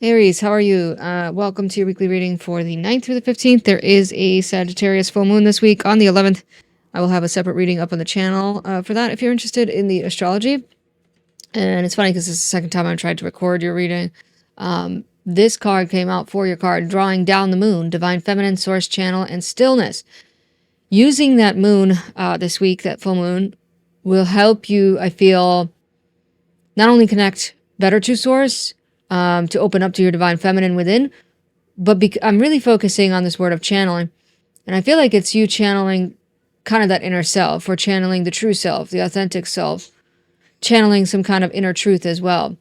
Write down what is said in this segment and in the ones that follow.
Aries, how are you? Welcome to your weekly reading for the 9th through the 15th. There is a Sagittarius full moon this week on the 11th. I will have a separate reading up on the channel for that if you're interested in the astrology. And it's funny because this is the second time I've tried to record your reading. This card came out for your card, Drawing Down the Moon, Divine Feminine, Source Channel, and Stillness. Using that moon this week, that full moon, will help you, I feel, not only connect better to Source, to open up to your divine feminine within, but I'm really focusing on this word of channeling. And I feel like it's you channeling kind of that inner self, or channeling the true self, the authentic self, channeling some kind of inner truth as well.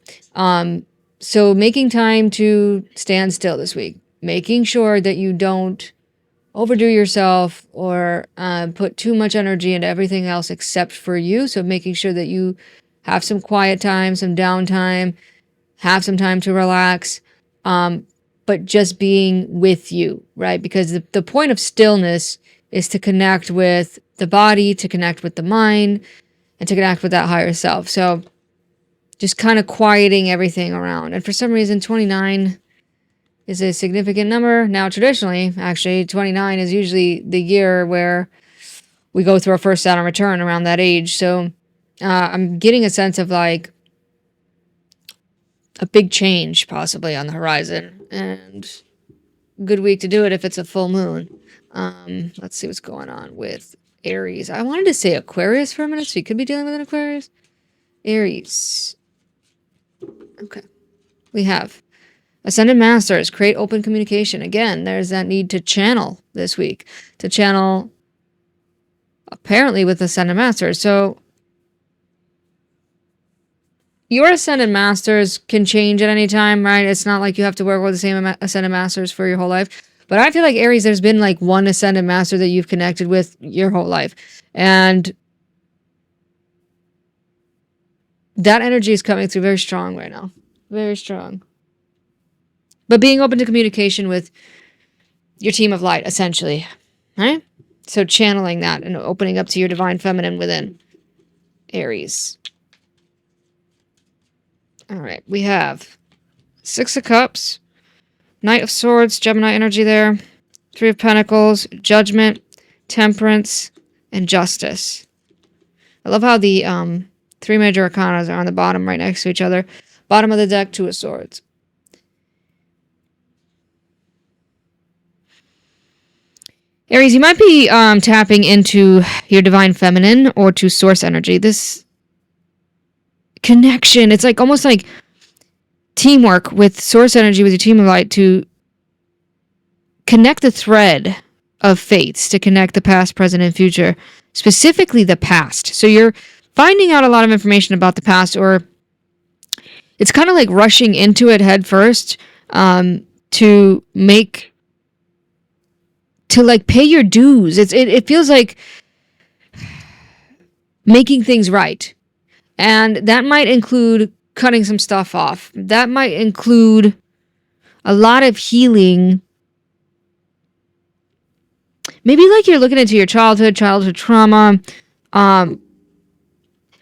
So making time to stand still this week, making sure that you don't overdo yourself or put too much energy into everything else except for you. So making sure that you have some quiet time, some downtime, have some time to relax, but just being with you, right? Because the point of stillness is to connect with the body, to connect with the mind, and to connect with that higher self. So just kind of quieting everything around. And for some reason, 29 is a significant number. Now, traditionally, actually, 29 is usually the year where we go through our first Saturn return around that age. So I'm getting a sense of like a big change possibly on the horizon, and good week to do it if it's a full moon. Let's see what's going on with Aries. I wanted to say Aquarius for a minute, so you could be dealing with an Aquarius. Aries. Okay. We have Ascended Masters, create open communication. Again, there's that need to channel this week. To channel apparently with Ascended Masters. So your Ascended Masters can change at any time, right? It's not like you have to work with the same Ascended Masters for your whole life. But I feel like Aries, there's been like one Ascended Master that you've connected with your whole life. And that energy is coming through very strong right now. Very strong. But being open to communication with your team of light, essentially, right? So channeling that and opening up to your divine feminine within, Aries. All right, we have Six of Cups, Knight of Swords, Gemini energy there, Three of Pentacles, Judgment, Temperance, and Justice. I love how the three major arcanas are on the bottom right next to each other. Bottom of the deck, Two of Swords. Aries, you might be tapping into your divine feminine or to source energy. This connection, it's like almost like teamwork with source energy, with your team of light, to connect the thread of fates, to connect the past, present, and future, specifically the past. So you're finding out a lot of information about the past, or it's kind of like rushing into it head first, to like pay your dues. It feels like making things right. And that might include cutting some stuff off. That might include a lot of healing. Maybe like you're looking into your childhood trauma, but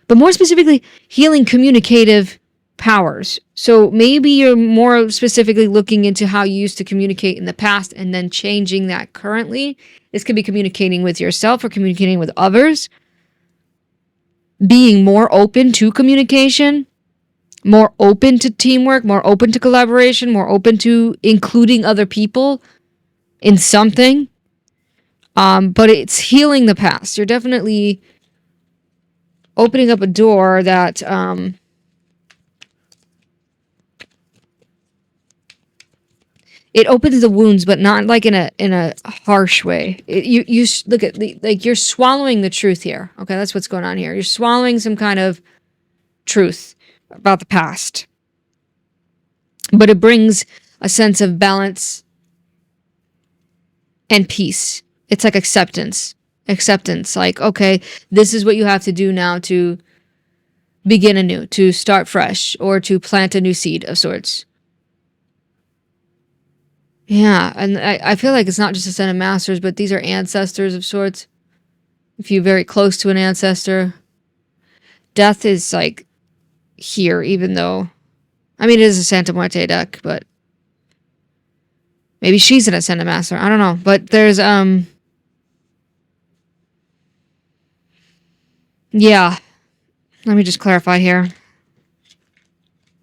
more specifically, healing communicative powers. So maybe you're more specifically looking into how you used to communicate in the past and then changing that currently. This could be communicating with yourself or communicating with others. Being more open to communication, more open to teamwork, more open to collaboration, more open to including other people in something. But it's healing the past. You're definitely opening up a door that it opens the wounds, but not like in a harsh way. You look at like you're swallowing the truth here. Okay, that's what's going on here. You're swallowing some kind of truth about the past, but it brings a sense of balance and peace. It's like acceptance. Like, okay, this is what you have to do now to begin anew, to start fresh, or to plant a new seed of sorts. Yeah, and I feel like it's not just Ascended Masters, but these are ancestors of sorts. If you're very close to an ancestor, death is like here, even though, I mean, it is a Santa Muerte deck, but Maybe she's an Ascended Master. I don't know. But there's, yeah. Let me just clarify here.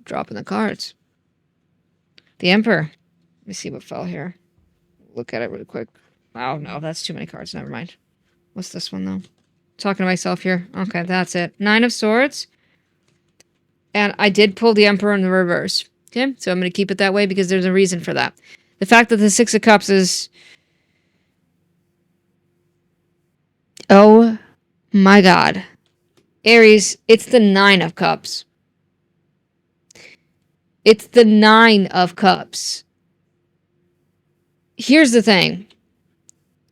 Dropping the cards. The Emperor. Let me see what fell here. Look at it really quick. Oh, no, that's too many cards. Never mind. What's this one, though? Talking to myself here. Okay, that's it. 9 of Swords. And I did pull the Emperor in the reverse. Okay, so I'm going to keep it that way because there's a reason for that. The fact that the 6 of Cups is... Oh, my God. Aries, it's the 9 of Cups. It's the 9 of Cups. Here's the thing.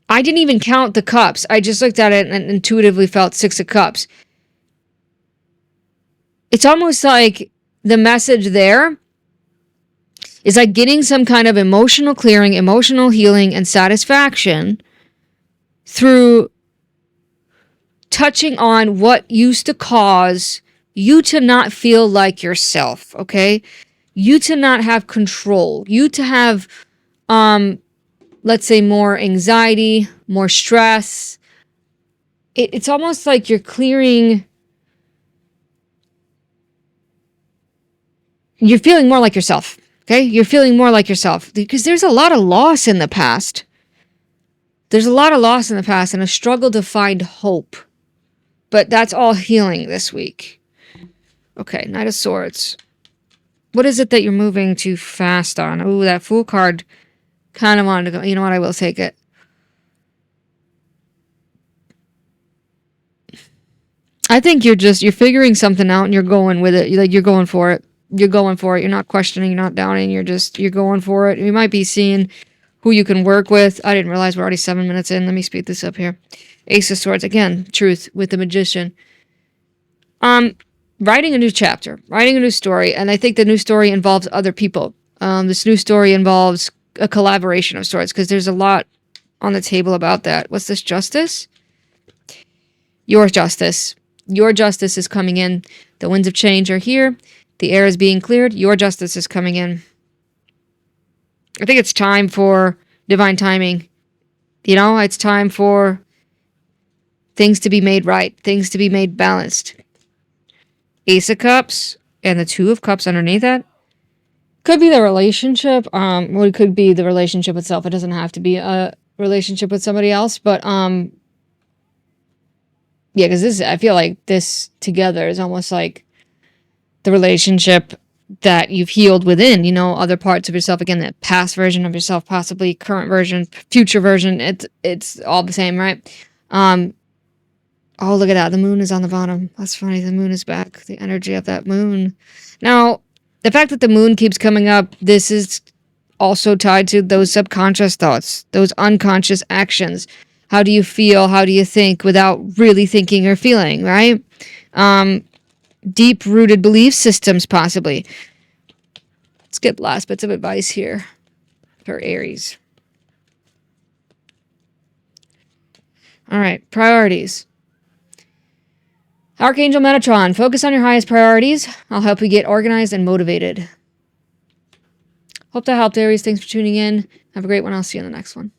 I didn't even count the cups. I just looked at it and intuitively felt 6 of Cups. It's almost like the message there is like getting some kind of emotional clearing, emotional healing, and satisfaction through touching on what used to cause you to not feel like yourself, okay? You to not have control. You to have, let's say, more anxiety, more stress. It's almost like you're clearing... You're feeling more like yourself, okay? You're feeling more like yourself because there's a lot of loss in the past. There's a lot of loss in the past and a struggle to find hope. But that's all healing this week. Okay, Knight of Swords. What is it that you're moving too fast on? Ooh, that Fool card kind of wanted to go. You know what? I will take it. I think you're figuring something out and you're going with it. You're going for it. You're going for it. You're not questioning. You're not doubting. You're going for it. You might be seeing who you can work with. I didn't realize we're already 7 minutes in. Let me speed this up here. Ace of Swords. Again, truth with the Magician. Writing a new chapter. Writing a new story. And I think the new story involves other people. This new story involves a collaboration of sorts because there's a lot on the table about that. What's this? Justice? Your justice. Your justice is coming in. The winds of change are here. The air is being cleared. Your justice is coming in. I think it's time for divine timing. You know, it's time for things to be made right. Things to be made balanced. Ace of Cups and the 2 of Cups underneath that. Could be the relationship. Well, it could be the relationship itself. It doesn't have to be a relationship with somebody else. But, yeah, because I feel like this together is almost like the relationship that you've healed within, you know, other parts of yourself. Again, the past version of yourself, possibly current version, future version. It's all the same, right? Oh, look at that. The moon is on the bottom. That's funny. The moon is back. The energy of that moon. Now, the fact that the moon keeps coming up, this is also tied to those subconscious thoughts, those unconscious actions. How do you feel? How do you think without really thinking or feeling, right? Deep-rooted belief systems, possibly. Let's get last bits of advice here for Aries. All right, priorities. Archangel Metatron, focus on your highest priorities. I'll help you get organized and motivated. Hope that helped, Aries. Thanks for tuning in. Have a great one. I'll see you in the next one.